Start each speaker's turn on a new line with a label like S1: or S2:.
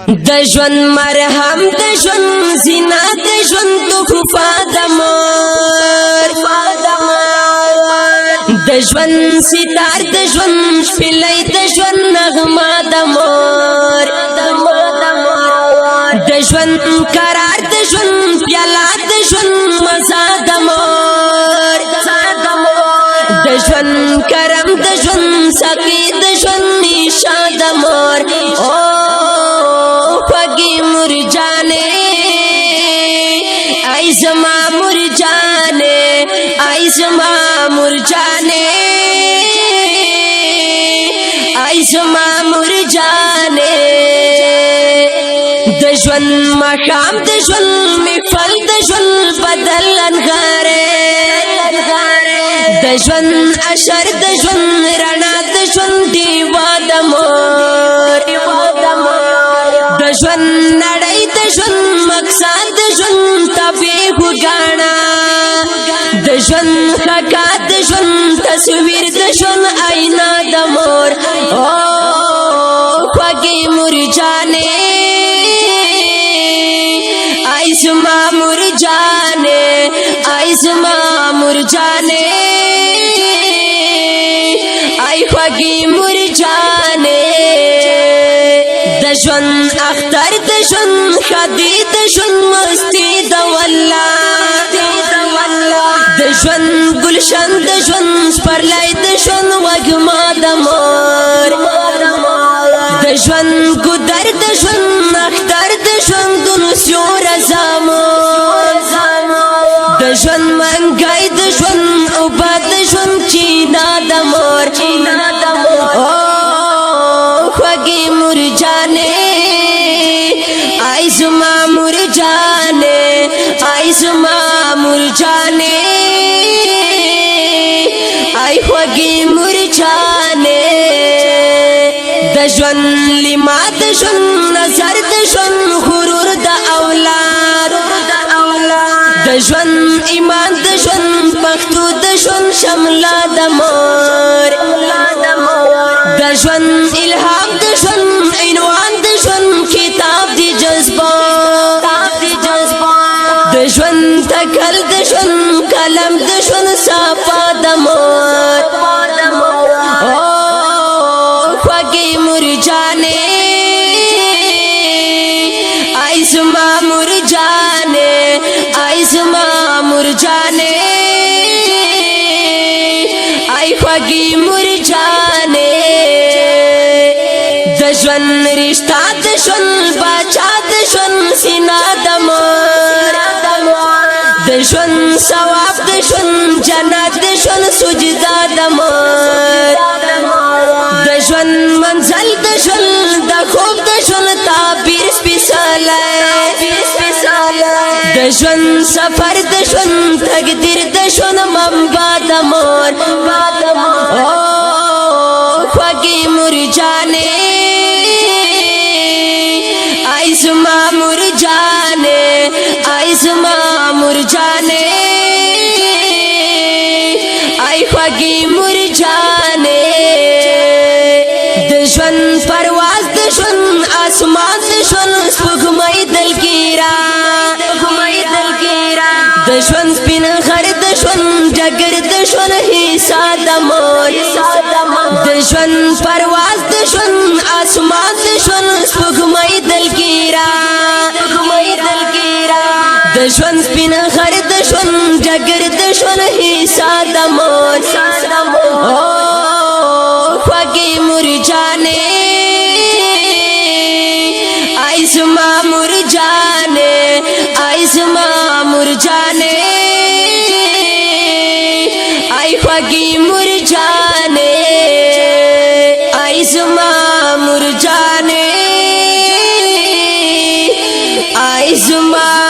S1: دجون مرهم دجون زنا دجون تخفا دمار دجون ستار دجون شپلی دجون نغما دمار دجون قرار دجون پیالا دجون مزا دمار دجون کرم دجون سقی دجون نیشا دمار پگی مرجانے ای زما مرجانے ای زما مرجانے ای زما مرجانے دجون مقام دجون مفل دجون بدل انغارے دجون اشر دجون رنا دجون دیوا دمور دجون نڑی دجون مقصد دجون تبیح گانا دجون خکا دجون تصویر دجون آئینہ دمور خوگی مرجانے آئی زما مرجانے آئی زما مرجانے آئی خوگی مرجانے دجون اختر دجون خدی دجون مستی دواللہ دجون گلشن دجون سپرلائی دجون وگما دمار دجون گدر دجون اختر دجون دنسیو رزامار دجون منگای دجون اوبا دجون چینا دمار خوگی مرجانے آئی زما مرجانے آئی زما مرجانے آئی خوگی مرجانے دجون لما دجون نظر دجون غرور دا اولاد دجون ایمان دجون پختو دجون شملا دمار دجون الهام دجون عنوان دجون کتاب دی جذبات دجون تکل دجون کلم دجون صافا دمار خوگی مرجانے آئی زما مرجانے آئی زما مرجانے آئی خوگی مرجانے دجون رشتہ دجون باچا دجون سینا دمار دجون ثواب دجون جنت دجون سجدہ دمار دجون منزل دجون دخوب دجون تعبیر سپیسالی دجون سفر دجون تقدیر دجون منبع دمار خوگی مرجانے آئی زما مرجانے آئی زما مرجانے آئی خوگی مرجانے دجون پرواز دجون آسمان دجون سپگمائی دلگیرا دجون سپین غر دجون جگر دجون حصہ دمار دجون پرواز دجون آسمان دجون سپگمائی دلگیرا دجون سپین غر دجون جگر دجون حصہ دمار خوگی مرجانے آئی زما مرجانے آئی زما مرجانے آئی خوگی مرجانے آئی زما مرجانے آئی زما